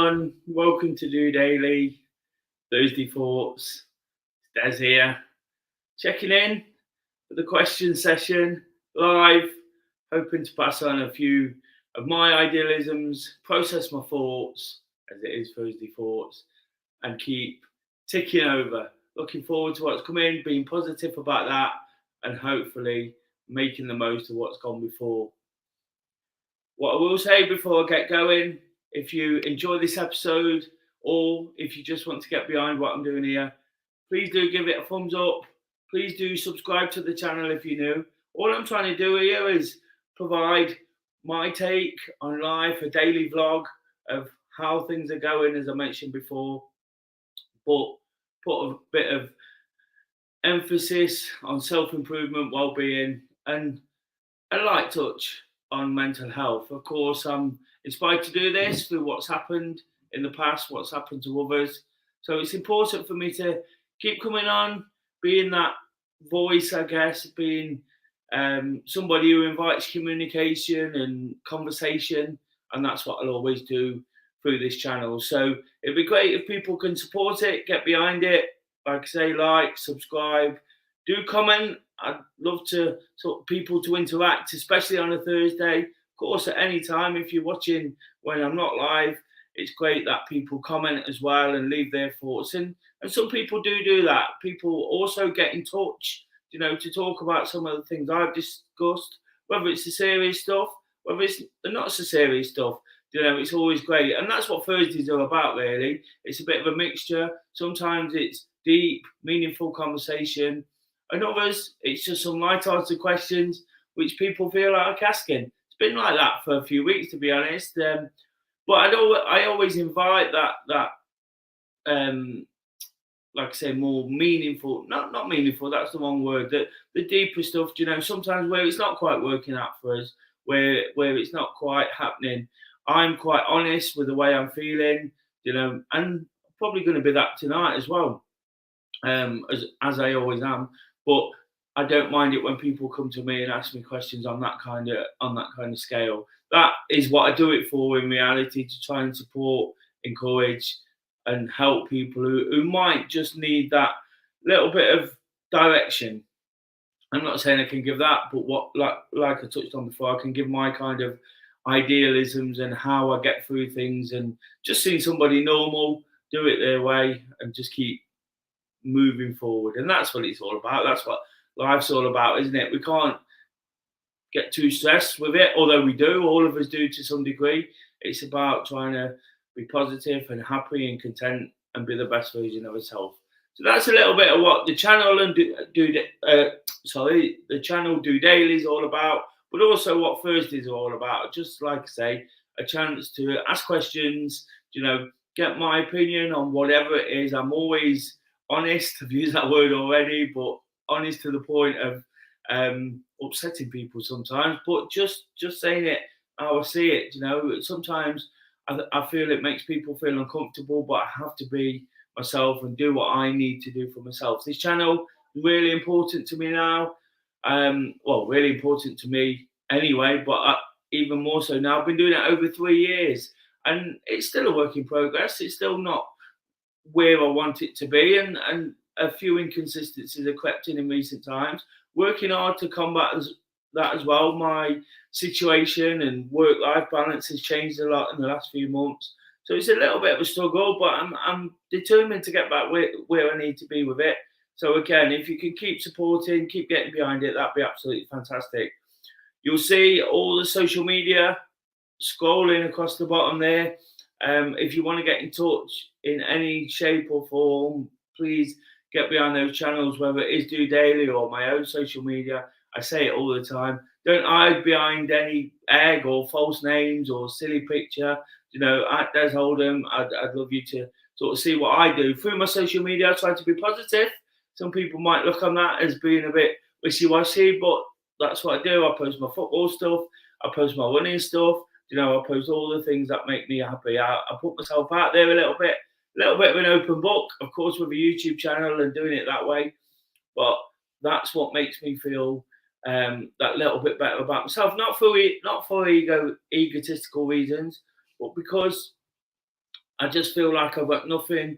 everyone, welcome to DOdaily, Thursday Thoughts. Des here, checking in for the question session, live, hoping to pass on a few of my idealisms, process my thoughts, as it is Thursday Thoughts, and keep ticking over. Looking forward to what's coming, being positive about that, and hopefully making the most of what's gone before. What I will say before I get going, if you enjoy this episode or if you just want to get behind what I'm doing here, please do give it a thumbs up. Please do subscribe to the channel if you're new. All I'm trying to do here is provide my take on life, a daily vlog of how things are going, as I mentioned before, but put a bit of emphasis on self-improvement, well-being, and a light touch on mental health. Of course, I'm inspired to do this through what's happened in the past, what's happened to others. So it's important for me to keep coming on, being that voice, I guess, being somebody who invites communication and conversation. And that's what I'll always do through this channel. So it'd be great if people can support it, get behind it. Like I say, like, subscribe, do comment. I'd love to people to interact, especially on a Thursday. Of course, at any time, if you're watching when I'm not live, it's great that people comment as well and leave their thoughts. And some people do that. People also get in touch, to talk about some of the things I've discussed, whether it's the serious stuff, whether it's the not so serious stuff. It's always great. And that's what Thursdays are about, really. It's a bit of a mixture. Sometimes it's deep, meaningful conversation. And others, it's just some light-hearted questions which people feel like asking. It's been like that for a few weeks, to be honest. But I always invite that like I say, more meaningful, not meaningful, that's the wrong word, the deeper stuff, sometimes where it's not quite working out for us, where it's not quite happening. I'm quite honest with the way I'm feeling, and probably going to be that tonight as well, as I always am. But I don't mind it when people come to me and ask me questions on that kind of scale. That is what I do it for in reality, to try and support, encourage, and help people who might just need that little bit of direction. I'm not saying I can give that, but what like I touched on before, I can give my kind of idealisms and how I get through things, and just seeing somebody normal do it their way and just keep moving forward. And that's what it's all about. That's what life's all about, isn't it? We can't get too stressed with it, although we do, all of us do to some degree. It's about trying to be positive and happy and content and be the best version of ourselves. So that's a little bit of what the channel and the channel DOdaily is all about, but also what Thursdays are all about. Just like I say, a chance to ask questions, get my opinion on whatever it is. I'm always honest. I've used that word already, but honest to the point of upsetting people sometimes, but just saying it how I see it. Sometimes I feel it makes people feel uncomfortable, but I have to be myself and do what I need to do for myself. This channel is really important to me now. Really important to me anyway, but even more so now. I've been doing it over 3 years, and it's still a work in progress. It's still not where I want it to be, and a few inconsistencies have crept in recent times. Working hard to combat that as well. My situation and work-life balance has changed a lot in the last few months, so it's a little bit of a struggle, but I'm determined to get back where I need to be with it. So again, if you can keep supporting, keep getting behind it, that'd be absolutely fantastic. You'll see all the social media scrolling across the bottom there. If you want to get in touch in any shape or form, please get behind those channels, whether it is DOdaily or my own social media. I say it all the time. Don't hide behind any egg or false names or silly picture. At Des Oldham, I'd love you to sort of see what I do. Through my social media, I try to be positive. Some people might look on that as being a bit wishy-washy, but that's what I do. I post my football stuff. I post my running stuff. I post all the things that make me happy. I put myself out there a little bit of an open book, of course, with a YouTube channel and doing it that way. But that's what makes me feel that little bit better about myself. Not for egotistical reasons, but because I just feel like I've got nothing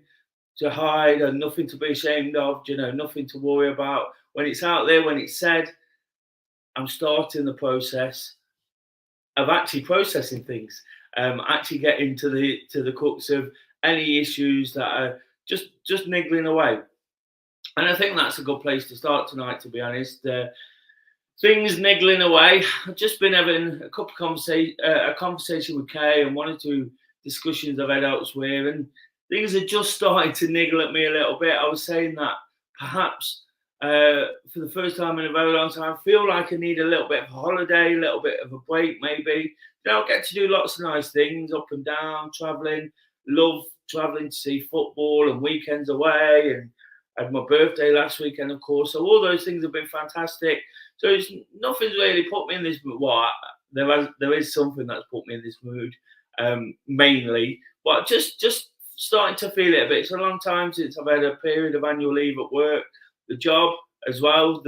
to hide and nothing to be ashamed of, nothing to worry about. When it's out there, when it's said, I'm starting the process of actually processing things, actually getting to the crux of any issues that are just niggling away. And I think that's a good place to start tonight, to be honest. Things niggling away. I've just been having a conversation with Kay and one or two discussions I've had elsewhere, and things are just starting to niggle at me a little bit. I was saying that perhaps for the first time in a very long time, I feel like I need a little bit of a holiday, a little bit of a break, maybe. I get to do lots of nice things, up and down, traveling. Love traveling to see football and weekends away, and I had my birthday last weekend, of course. So all those things have been fantastic. So nothing's really put me in this mood. Well, there is something that's put me in this mood, mainly. But just starting to feel it a bit. It's a long time since I've had a period of annual leave at work. The job as well.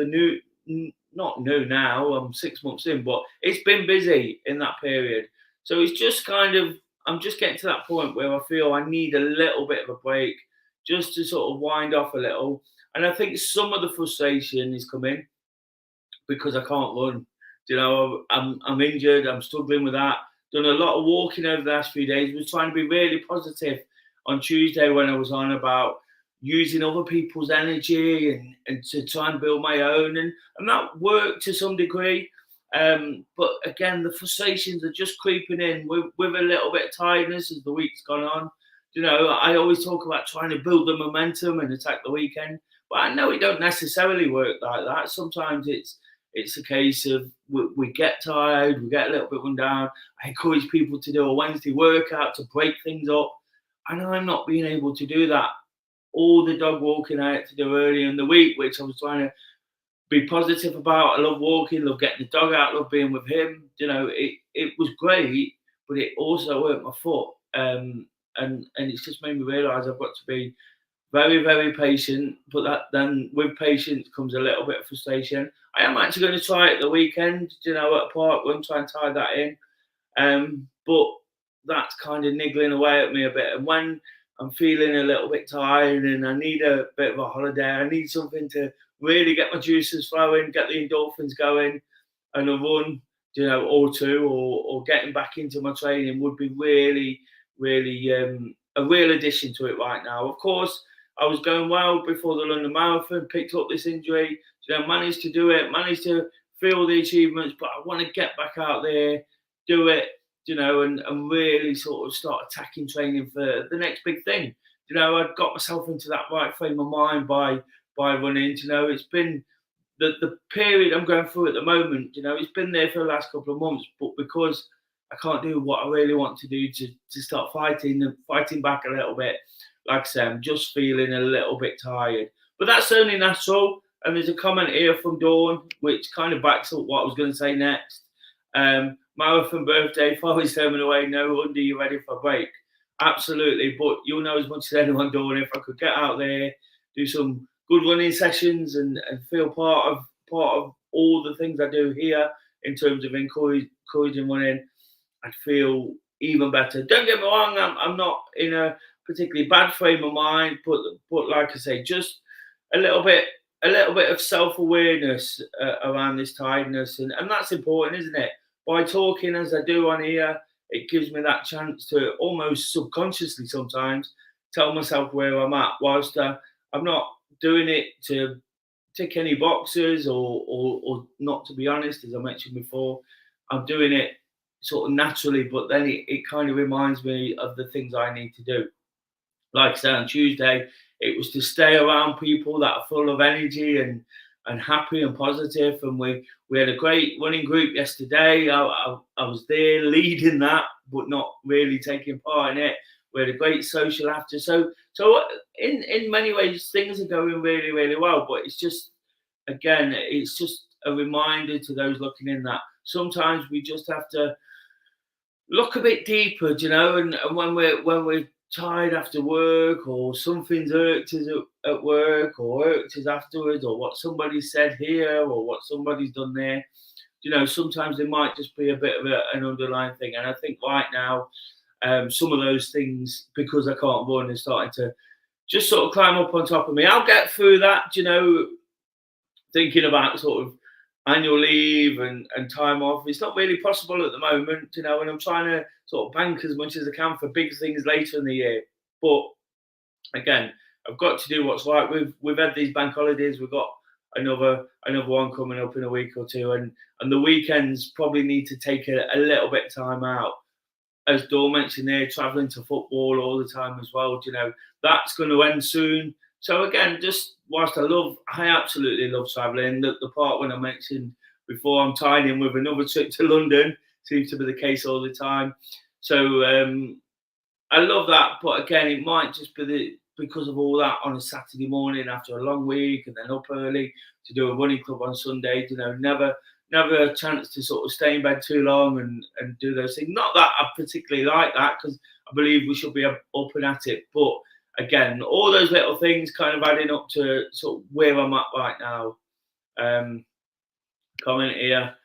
Not new now. I'm 6 months in, but it's been busy in that period. So it's just I'm just getting to that point where I feel I need a little bit of a break, just to sort of wind off a little. And I think some of the frustration is coming because I can't run. I'm injured. I'm struggling with that. Done a lot of walking over the last few days. Was trying to be really positive on Tuesday when I was on about using other people's energy and to try and build my own. And that worked to some degree. But again, the frustrations are just creeping in with a little bit of tiredness as the week's gone on. I always talk about trying to build the momentum and attack the weekend, but I know it don't necessarily work like that. Sometimes it's a case of we get tired, we get a little bit run down. I encourage people to do a Wednesday workout to break things up, and I'm not being able to do that. All the dog walking I had to do early in the week, which I was trying to be positive about. I love walking, love getting the dog out, love being with him. It was great, but it also hurt my foot. And it's just made me realise I've got to be very, very patient. But then with patience comes a little bit of frustration. I am actually going to try it the weekend, at a park run, try and tie that in. But that's kind of niggling away at me a bit. And when I'm feeling a little bit tired and I need a bit of a holiday, I need something to really get my juices flowing, get the endorphins going, and a run, or two, or getting back into my training would be really, really a real addition to it right now. Of course, I was going well before the London Marathon, picked up this injury, managed to do it, managed to feel the achievements, but I want to get back out there, do it, and really sort of start attacking training for the next big thing. I'd got myself into that right frame of mind by running. It's been the period I'm going through at the moment, it's been there for the last couple of months, but because I can't do what I really want to do to start fighting back a little bit. Like I say, I'm just feeling a little bit tired. But that's only natural. And there's a comment here from Dawn, which kind of backs up what I was going to say next. Marathon birthday, 5 weeks home and away, no wonder you're ready for a break. Absolutely. But you'll know as much as anyone, Dawn, if I could get out there, do some good running sessions and feel part of all the things I do here in terms of encouraging running, I'd feel even better. Don't get me wrong, I'm not in a particularly bad frame of mind, but like I say, just a little bit of self-awareness around this tiredness, and that's important, isn't it? By talking as I do on here, it gives me that chance to almost subconsciously sometimes tell myself where I'm at, whilst I'm not doing it to tick any boxes or not, to be honest, as I mentioned before. I'm doing it sort of naturally, but then it kind of reminds me of the things I need to do. Like I said, on Tuesday, it was to stay around people that are full of energy and happy and positive. And we had a great running group yesterday. I was there leading that, but not really taking part in it. We had a great social after. So in many ways, things are going really, really well. But it's just, again, it's just a reminder to those looking in that sometimes we just have to look a bit deeper, and when we're tired after work, or something's irked us at work, or irked us afterwards, or what somebody said here, or what somebody's done there, sometimes there might just be a bit of an underlying thing. And I think right now, some of those things, because I can't run, are starting to just sort of climb up on top of me. I'll get through that, thinking about sort of annual leave and time off. It's not really possible at the moment, and I'm trying to sort of bank as much as I can for big things later in the year. But again, I've got to do what's right. We've had these bank holidays. We've got another one coming up in a week or two, and the weekends probably need to take a little bit of time out. As Dawn mentioned there, travelling to football all the time as well. That's going to end soon. So again, just whilst I absolutely love travelling. The part when I mentioned before, I'm tying in with another trip to London. Seems to be the case all the time. So I love that, but again, it might just be because of all that on a Saturday morning after a long week, and then up early to do a running club on Sunday. Never a chance to sort of stay in bed too long and do those things. Not that I particularly like that, because I believe we should be up and at it. But again, all those little things kind of adding up to sort of where I'm at right now. Comment here.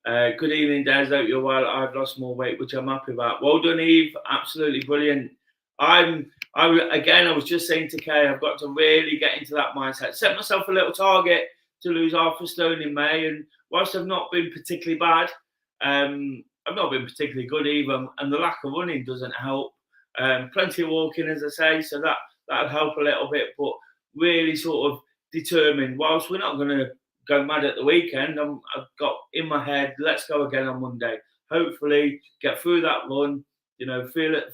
Good evening, Des. Hope you're well. I've lost more weight, which I'm happy about. Well done, Eve. Absolutely brilliant. I was just saying to Kay, I've got to really get into that mindset. Set myself a little target to lose half a stone in May, and whilst I've not been particularly bad, I've not been particularly good either, and the lack of running doesn't help. Plenty of walking, as I say, so that'll help a little bit, but really sort of determined, whilst we're not going to go mad at the weekend, I've got in my head, let's go again on Monday. Hopefully get through that run,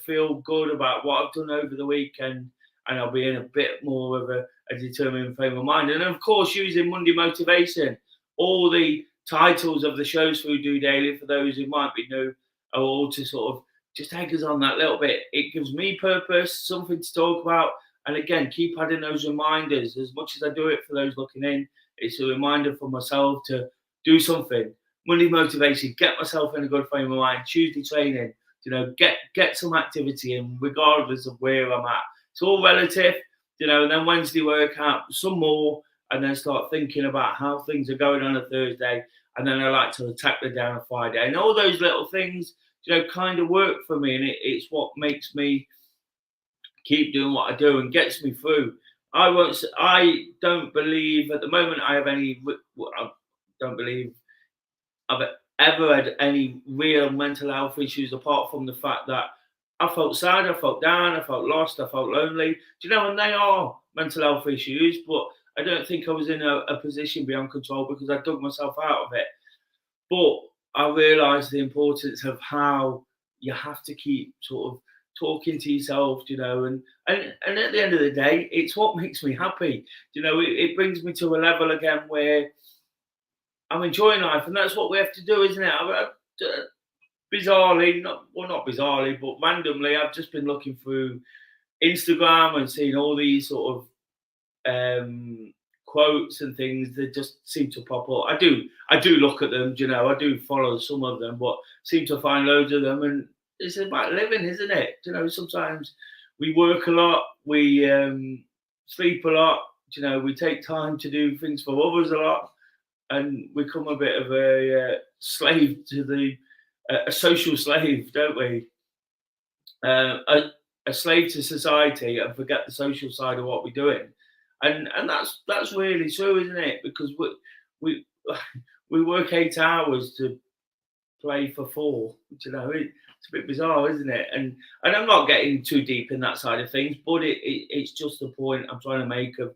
feel good about what I've done over the weekend, and I'll be in a bit more of a determined frame of mind. And of course, using Monday motivation. All the titles of the shows we do daily, for those who might be new, are all to sort of just take us on that little bit. It gives me purpose, something to talk about, and again, keep adding those reminders. As much as I do it for those looking in, it's a reminder for myself to do something. Monday motivation, get myself in a good frame of mind. Tuesday training, get some activity in, regardless of where I'm at. It's all relative, and then Wednesday workout, some more, and then start thinking about how things are going on a Thursday. And then I like to attack the day on a Friday. And all those little things, kind of work for me. And it's what makes me keep doing what I do and gets me through. I don't believe at the moment I don't believe I've ever had any real mental health issues, apart from the fact that I felt sad, I felt down, I felt lost, I felt lonely. And they are mental health issues, but I don't think I was in a position beyond control, because I dug myself out of it. But I realised the importance of how you have to keep sort of talking to yourself, and at the end of the day, it's what makes me happy. It brings me to a level again where I'm enjoying life, and that's what we have to do, isn't it? Bizarrely, not bizarrely, but randomly, I've just been looking through Instagram and seeing all these sort of quotes and things that just seem to pop up. I do look at them, I do follow some of them, but seem to find loads of them, and it's about living, isn't it? Sometimes we work a lot, we sleep a lot, we take time to do things for others a lot, and we become a bit of a slave to a social slave, don't we? A slave to society, and forget the social side of what we're doing. And that's really true, isn't it? Because we work 8 hours to play for 4. It's a bit bizarre, isn't it? And I'm not getting too deep in that side of things, but it's just the point I'm trying to make of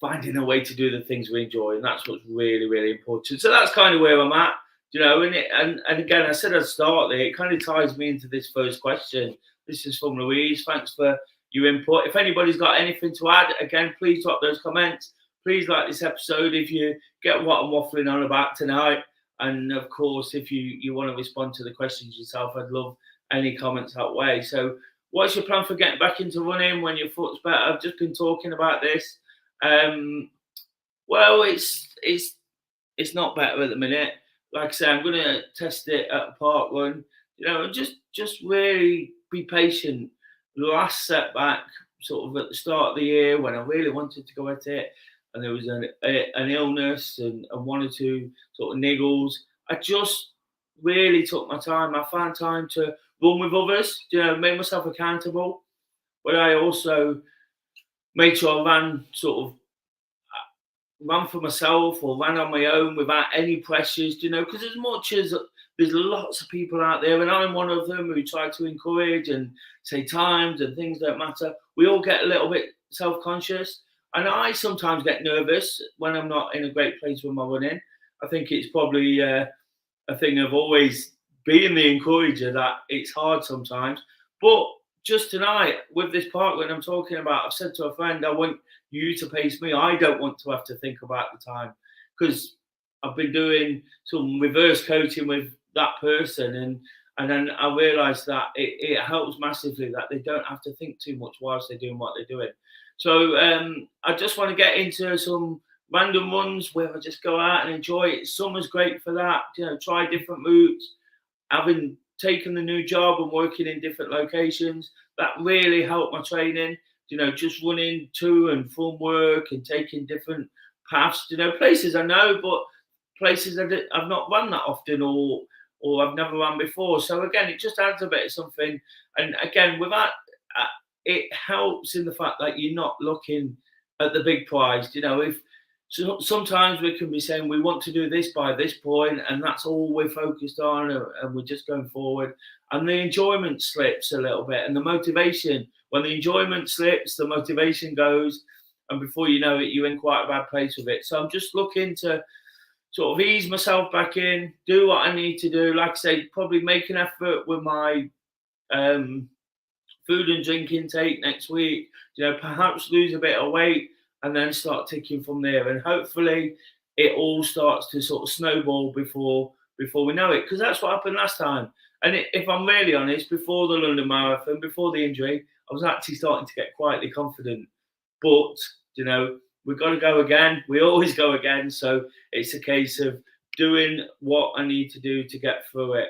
finding a way to do the things we enjoy, and that's what's really, really important. So that's kind of where I'm at, and again, I said I'd start there. It kind of ties me into this first question. This is from Louise. Thanks for your input. If anybody's got anything to add, again, please drop those comments. Please like this episode if you get what I'm waffling on about tonight. And of course, if you want to respond to the questions yourself, I'd love any comments that way. So what's your plan for getting back into running when your foot's better? I've just been talking about this. Well, it's not better at the minute. Like I say, I'm going to test it at a park run, and just really be patient. The last setback, sort of at the start of the year, when I really wanted to go at it, and there was an illness and 1 or 2 sort of niggles, I just really took my time. I found time to run with others, make myself accountable, but I also made sure I ran for myself or ran on my own without any pressures, because as much as there's lots of people out there, and I'm one of them who try to encourage and say times and things don't matter, we all get a little bit self-conscious. And I sometimes get nervous when I'm not in a great place with my running. I think it's probably a thing of always being the encourager that it's hard sometimes. But just tonight with this part when I'm talking about, I've said to a friend, I want you to pace me. I don't want to have to think about the time, because I've been doing some reverse coaching with that person, and then I realised that it helps massively that they don't have to think too much whilst they're doing what they're doing. So I just want to get into some random runs where I just go out and enjoy it. Summer's great for that. Try different routes. Having taken the new job and working in different locations, that really helped my training. Just running to and from work and taking different paths. Places I know, but places I've not run that often, or I've never run before. So again, it just adds a bit of something. And again, with that, it helps in the fact that you're not looking at the big prize. Sometimes we can be saying we want to do this by this point, and that's all we're focused on, and we're just going forward. And the enjoyment slips a little bit, and the motivation. When the enjoyment slips, the motivation goes, and before you know it, you're in quite a bad place with it. So I'm just looking to sort of ease myself back in, do what I need to do. Like I say, probably make an effort with my food and drink intake next week. Perhaps lose a bit of weight, and then start ticking from there. And hopefully it all starts to sort of snowball before we know it, because that's what happened last time. And if I'm really honest, before the London Marathon, before the injury, I was actually starting to get quietly confident. But, we've got to go again. We always go again. So it's a case of doing what I need to do to get through it.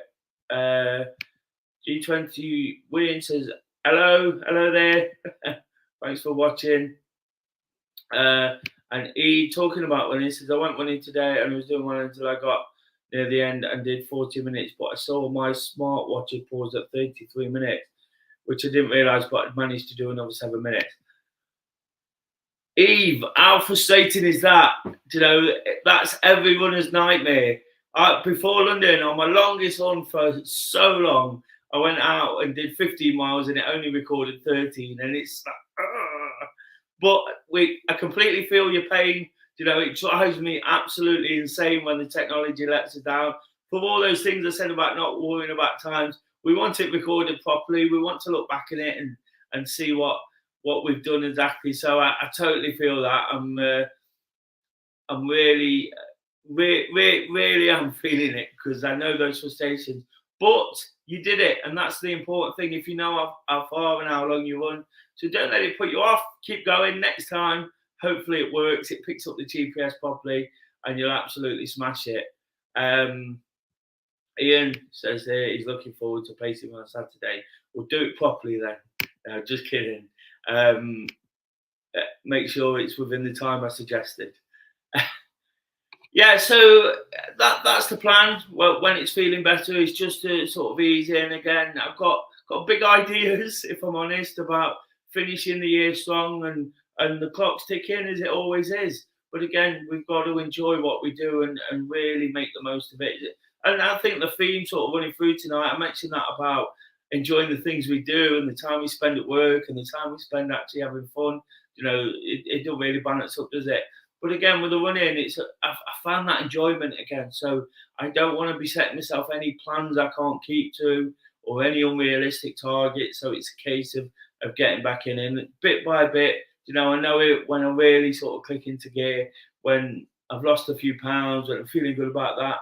G20 Williams says, hello there. Thanks for watching. And he talking about running, he says, I went running today and I was doing one until I got near the end and did 40 minutes, but I saw my smartwatch had paused at 33 minutes, which I didn't realise, but I'd managed to do another 7 minutes. Eve, how frustrating is that? That's every runner's nightmare. Before London, on my longest run for so long, I went out and did 15 miles and it only recorded 13, and it's like, but I completely feel your pain. It drives me absolutely insane when the technology lets us down. For all those things I said about not worrying about times, we want it recorded properly. We want to look back at it and see what we've done exactly. So I totally feel that. I'm really am feeling it, because I know those frustrations. But you did it, and that's the important thing. If you know how far and how long you run, so don't let it put you off. Keep going. Next time, hopefully it works. It picks up the GPS properly, and you'll absolutely smash it. Ian says there he's looking forward to pacing on Saturday. We'll do it properly then. No, just kidding. Make sure it's within the time I suggested. Yeah, so that's the plan. Well, when it's feeling better, it's just to sort of ease in again. I've got big ideas, if I'm honest, about finishing the year strong, and the clock's ticking as it always is. But again, we've got to enjoy what we do and really make the most of it. And I think the theme sort of running through tonight, I mentioned that about enjoying the things we do and the time we spend at work and the time we spend actually having fun. It don't really balance up, does it? But again, with the running, I found that enjoyment again. So I don't want to be setting myself any plans I can't keep to, or any unrealistic targets. So it's a case of getting back in bit by bit. I know it when I really sort of click into gear, when I've lost a few pounds, when I'm feeling good about that,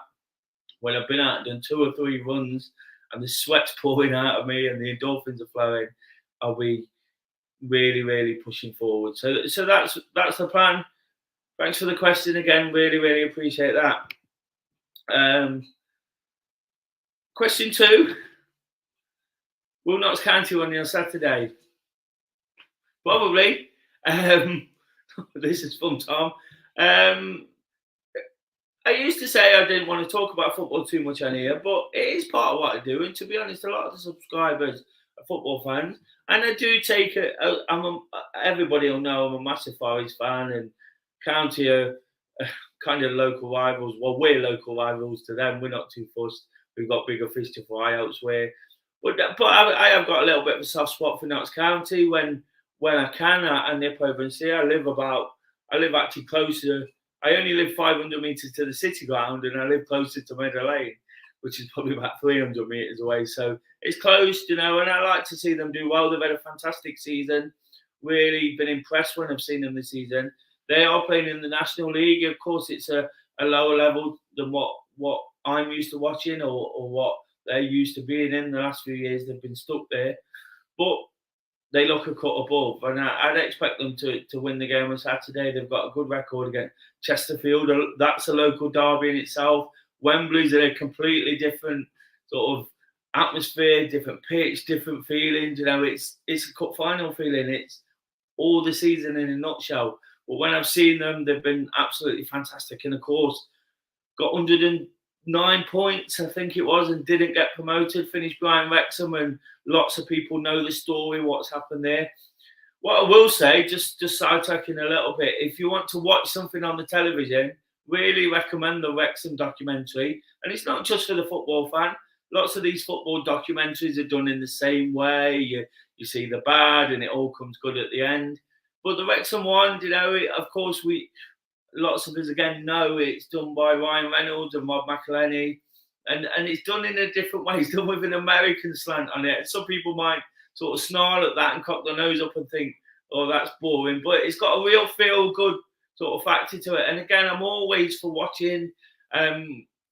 when I've been out and done 2 or 3 runs and the sweat's pouring out of me and the endorphins are flowing, I'll be really, really pushing forward. So that's the plan. Thanks for the question again. Really, really appreciate that. Question 2. Will Notts County running on Saturday? Probably. This is from Tom. I used to say I didn't want to talk about football too much on here, but it is part of what I do. And to be honest, a lot of the subscribers are football fans, and I do take it. Everybody will know I'm a massive Forest fan, and County are kind of local rivals. Well, we're local rivals to them. We're not too fussed. We've got bigger fish to fry elsewhere. But I have got a little bit of a soft spot for Notts County when I can. I nip over and see. I live actually closer. I only live 500 metres to the city ground, and I live closer to Meadow Lane, which is probably about 300 metres away. So it's close, and I like to see them do well. They've had a fantastic season. Really been impressed when I've seen them this season. They are playing in the National League. Of course, it's a lower level than what I'm used to watching or what they're used to being in the last few years. They've been stuck there. But they look a cut above, and I'd expect them to win the game on Saturday. They've got a good record against Chesterfield. That's a local derby in itself. Wembley's a completely different sort of atmosphere, different pitch, different feelings. It's a cup final feeling. It's all the season in a nutshell. But when I've seen them, they've been absolutely fantastic. And of course, got 109 points, I think it was, and didn't get promoted, finished behind Wrexham, and lots of people know the story, what's happened there. What I will say, just sidetracking a little bit, if you want to watch something on the television, really recommend the Wrexham documentary. And it's not just for the football fan. Lots of these football documentaries are done in the same way. You see the bad and it all comes good at the end. But the Wrexham one, of course, lots of us again know it's done by Ryan Reynolds and Rob McElhenney, and it's done in a different way. It's done with an American slant on it. And some people might sort of snarl at that and cock their nose up and think, oh, that's boring. But it's got a real feel-good sort of factor to it. And again, I'm always for watching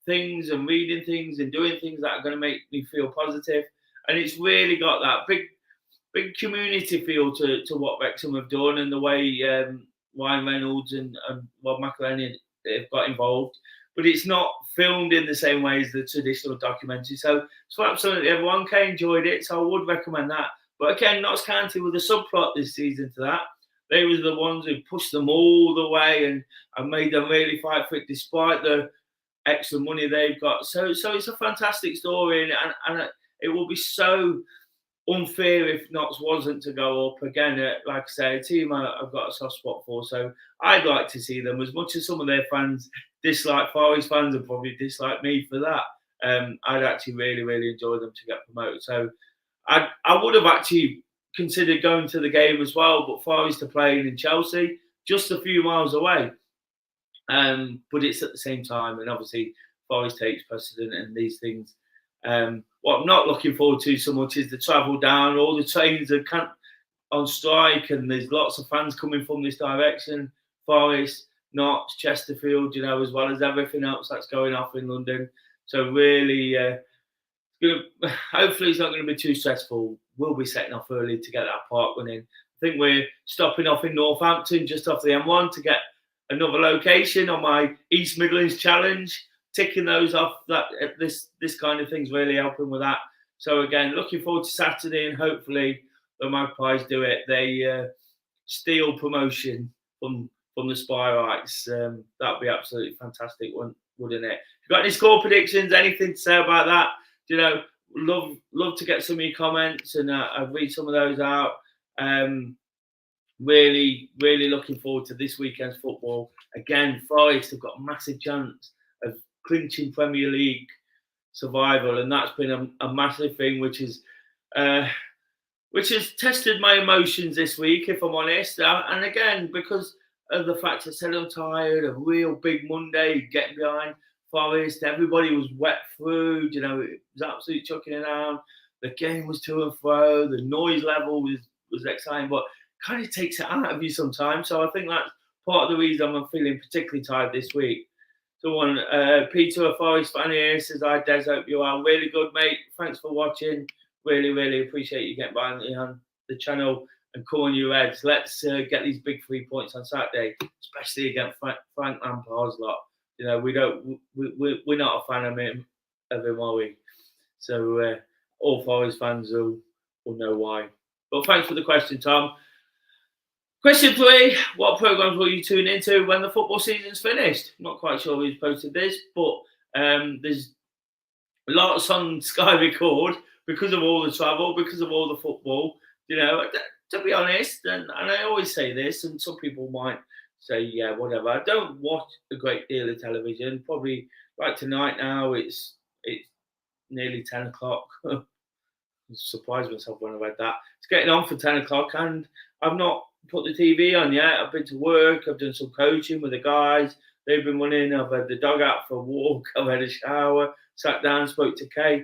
things and reading things and doing things that are going to make me feel positive. And it's really got that big community feel to what Wrexham have done, and the way Ryan Reynolds and Rob McElhenney have got involved. But it's not filmed in the same way as the traditional documentary. So absolutely everyone enjoyed it. So I would recommend that. But again, Notts County with a subplot this season to that. They were the ones who pushed them all the way and made them really fight for it despite the extra money they've got. So it's a fantastic story, and it will be so unfair if Notts wasn't to go up again. Like I say, a team I've got a soft spot for. So I'd like to see them, as much as some of their fans dislike Forest fans and probably dislike me for that. I'd actually really, really enjoy them to get promoted. So I would have actually considered going to the game as well, but Forest are playing in Chelsea, just a few miles away. But it's at the same time, and obviously Forest takes precedent in these things. What I'm not looking forward to so much is the travel down. All the trains are on strike, and there's lots of fans coming from this direction. Forest, Notts, Chesterfield, as well as everything else that's going off in London. So really, hopefully it's not going to be too stressful. We'll be setting off early to get that park running. I think we're stopping off in Northampton, just off the M1, to get another location on my East Midlands challenge. Ticking those off, that this kind of thing's really helping with that. So again, looking forward to Saturday, and hopefully the Magpies do it. They steal promotion from the Spyrites. That'd be absolutely fantastic, wouldn't it? If you've got any score predictions, anything to say about that? Love to get some of your comments, and I'll read some of those out. Really, really looking forward to this weekend's football. Again, Forest have got a massive chance of clinching Premier League survival, and that's been a massive thing, which has tested my emotions this week, if I'm honest. And again, because of the fact I said I'm tired, a real big Monday, getting behind Forest, everybody was wet through, it was absolutely chucking it down. The game was to and fro, the noise level was exciting, but kind of takes it out of you sometimes. So I think that's part of the reason I'm feeling particularly tired this week. Someone, Peter, a Forest fan here, says, "Hi, Des, hope you are really good, mate. Thanks for watching. Really, really appreciate you getting behind the channel and calling you Reds. Let's get these big 3 points on Saturday, especially against Frank Lampard's lot. We're not a fan of him, are we? So all Forest fans will know why. But thanks for the question, Tom. Question 3, what programmes will you tune into when the football season's finished? Not quite sure who's posted this, but there's lots on Sky Record because of all the travel, because of all the football. To be honest, and I always say this, and some people might say, yeah, whatever. I don't watch a great deal of television. Probably like tonight now, it's nearly 10 o'clock. I surprised myself when I read that. It's getting on for 10 o'clock, and I've not put the TV on yet. I've been to work. I've done some coaching with the guys. They've been running. I've had the dog out for a walk. I've had a shower, sat down, spoke to Kay.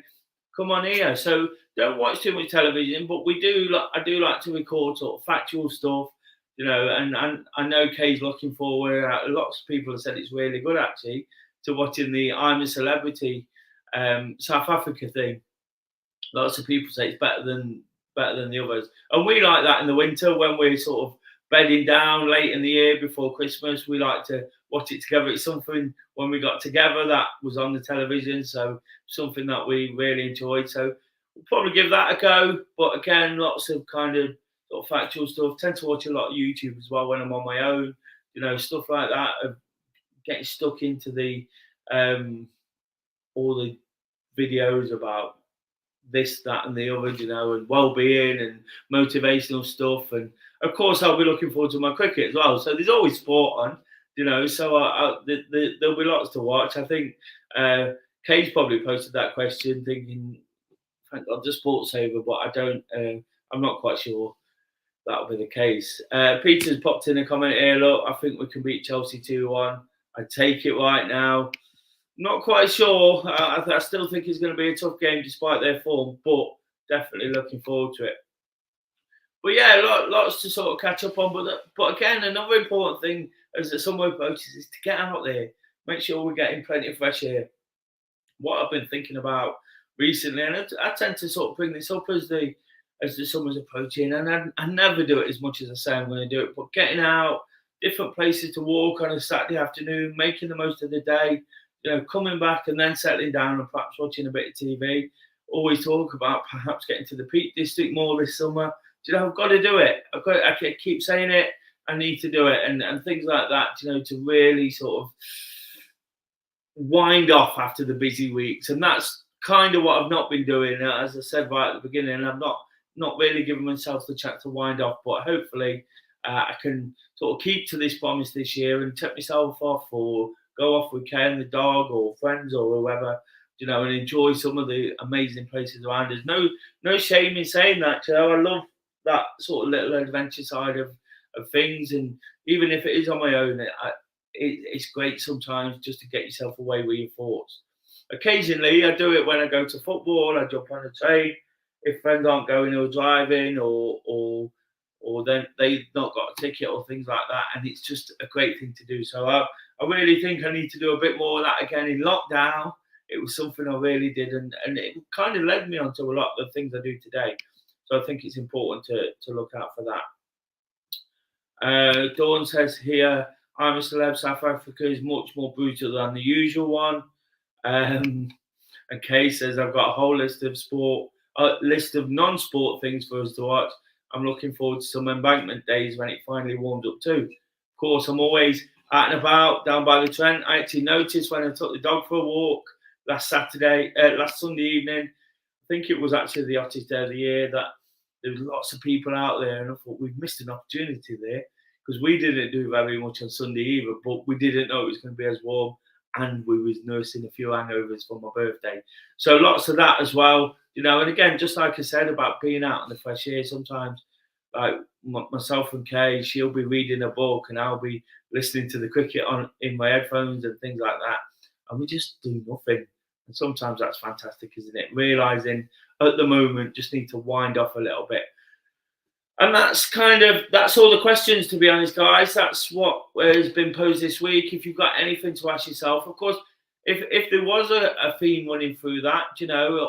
Come on here. So don't watch too much television, but I do like to record sort of factual stuff, and I know Kay's looking forward. Lots of people have said it's really good actually to watching the I'm a Celebrity South Africa thing. Lots of people say it's better than the others, and we like that in the winter when we're sort of bedding down late in the year before Christmas. We like to watch it together. It's something when we got together that was on the television, so something that we really enjoyed. So we'll probably give that a go. But again, lots of kind of sort of factual stuff. Tend to watch a lot of YouTube as well when I'm on my own. Stuff like that of getting stuck into the all the videos about this, that, and the other, and well-being and motivational stuff. And of course, I'll be looking forward to my cricket as well. So there's always sport on, So there'll be lots to watch. I think Kay's probably posted that question, thinking, "Thank God the sport's over," but I don't. I'm not quite sure that'll be the case. Peter's popped in a comment here. Look, I think we can beat Chelsea 2-1. I'd take it right now. Not quite sure. I still think it's going to be a tough game despite their form, but definitely looking forward to it. But yeah, lots to sort of catch up on. But again, another important thing as the summer approaches is to get out there. Make sure we're getting plenty of fresh air. What I've been thinking about recently, and I tend to sort of bring this up as the summer's approaching, and I never do it as much as I say I'm going to do it, but getting out, different places to walk on a Saturday afternoon, making the most of the day, coming back and then settling down and perhaps watching a bit of TV. Always talk about perhaps getting to the Peak District more this summer. I've got to do it. I keep saying it. I need to do it, and things like that. To really sort of wind off after the busy weeks, and that's kind of what I've not been doing. As I said right at the beginning, I've not really given myself the chance to wind off. But hopefully, I can sort of keep to this promise this year and take myself off or go off with Ken, the dog, or friends, or whoever, and enjoy some of the amazing places around us. No shame in saying that. I love that sort of little adventure side of things, and even if it is on my own, it's great sometimes just to get yourself away with your thoughts. Occasionally, I do it when I go to football. I jump on a train if friends aren't going or driving, or then they've not got a ticket or things like that, and it's just a great thing to do. So I really think I need to do a bit more of that again in lockdown. It was something I really did, and it kind of led me on to a lot of the things I do today. So I think it's important to look out for that. Dawn says here, I'm a celeb. South Africa is much more brutal than the usual one. And Kay says, I've got a whole list of non-sport things for us to watch. I'm looking forward to some embankment days when it finally warmed up too. Of course, I'm always out and about down by the Trent. I actually noticed when I took the dog for a walk last Sunday evening, I think it was actually the hottest day of the year, that there was lots of people out there, and I thought we've missed an opportunity there because we didn't do very much on Sunday either, but we didn't know it was going to be as warm, and we was nursing a few hangovers for my birthday. So lots of that as well, and again, just like I said about being out in the fresh air, sometimes like myself and Kay, she'll be reading a book and I'll be listening to the cricket in my headphones and things like that, and we just do nothing. And sometimes that's fantastic, isn't it? Realizing at the moment just need to wind off a little bit. And that's all the questions, to be honest, guys. That's what has been posed this week. If you've got anything to ask yourself, of course, if there was a theme running through that,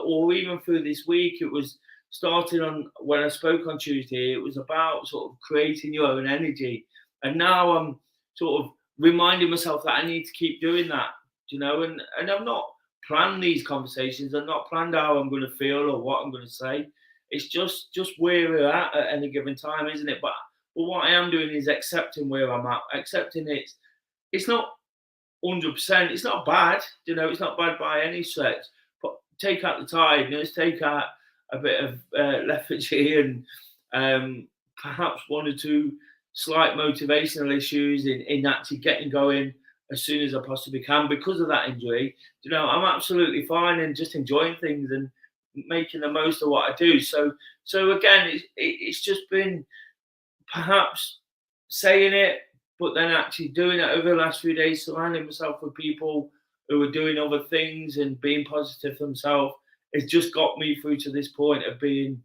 or even through this week, it was starting on when I spoke on Tuesday, it was about sort of creating your own energy. And now I'm sort of reminding myself that I need to keep doing that, and I've not planned these conversations. I've not planned how I'm going to feel or what I'm going to say. It's just where we're at any given time, isn't it? But But what I am doing is accepting where I'm at, accepting it's not 100%. It's not bad, it's not bad by any stretch. But take out the tiredness, take out a bit of lethargy, and perhaps one or two slight motivational issues in actually getting going as soon as I possibly can because of that injury. I'm absolutely fine and just enjoying things and making the most of what I do. So again, it's just been perhaps saying it, but then actually doing it over the last few days, surrounding myself with people who are doing other things and being positive themselves. It's just got me through to this point of being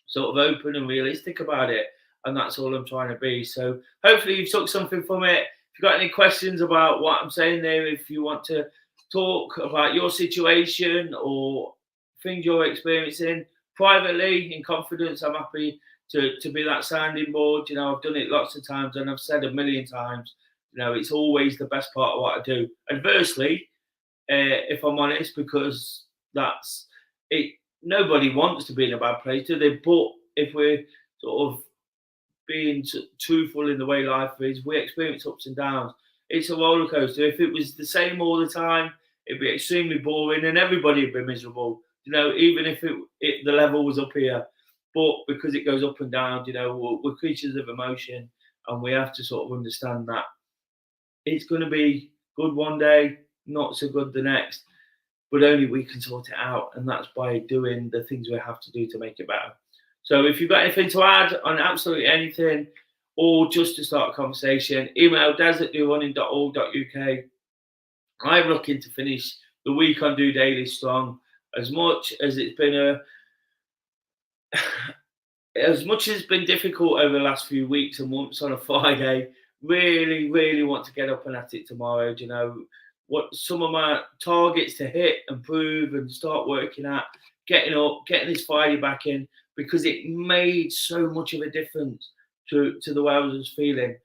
sort of open and realistic about it. And that's all I'm trying to be. So hopefully you've took something from it. If you've got any questions about what I'm saying there, if you want to talk about your situation or things you're experiencing privately in confidence, I'm happy to be that sounding board. I've done it lots of times and I've said a million times, it's always the best part of what I do. Adversely, if I'm honest, because that's it. Nobody wants to be in a bad place, do they? But if we're sort of being truthful in the way life is, we experience ups and downs. It's a roller coaster. If it was the same all the time, it'd be extremely boring and everybody would be miserable. Even if the level was up here. But because it goes up and down, we're creatures of emotion, and we have to sort of understand that it's going to be good one day, not so good the next, but only we can sort it out. And that's by doing the things we have to do to make it better. So if you've got anything to add on absolutely anything, or just to start a conversation, email des@dorunning.org.uk. I'm looking to finish the week on DOdaily strong. As much as it's been difficult over the last few weeks and months on a Friday, really, really want to get up and at it tomorrow. What some of my targets to hit and prove and start working at, getting up, getting this Friday back in, because it made so much of a difference to the way I was feeling.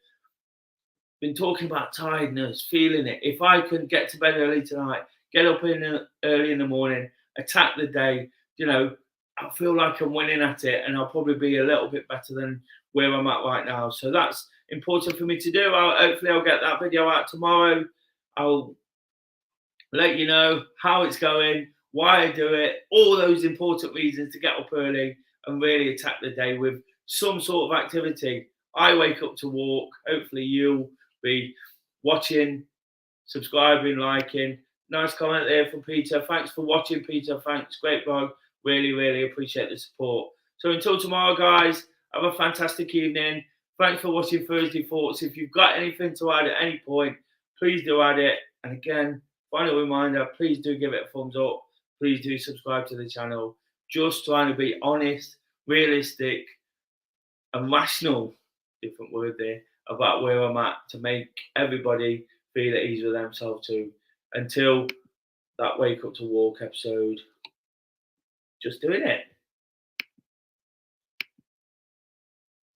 Been talking about tiredness, feeling it. If I can get to bed early tonight, get up early in the morning, attack the day, I feel like I'm winning at it, and I'll probably be a little bit better than where I'm at right now. So that's important for me to do. Hopefully I'll get that video out tomorrow. I'll let you know how it's going, why I do it, all those important reasons to get up early and really attack the day with some sort of activity. I wake up to walk. Hopefully you'll be watching, subscribing, liking. Nice comment there from Peter. Thanks for watching, Peter. Thanks. Great blog. Really, really appreciate the support. So until tomorrow, guys, have a fantastic evening. Thanks for watching Thursday Thoughts. If you've got anything to add at any point, please do add it. And again, final reminder, please do give it a thumbs up. Please do subscribe to the channel. Just trying to be honest, realistic, and rational, different word there, about where I'm at to make everybody feel at ease with themselves too. Until that Wake Up to Walk episode, just doing it.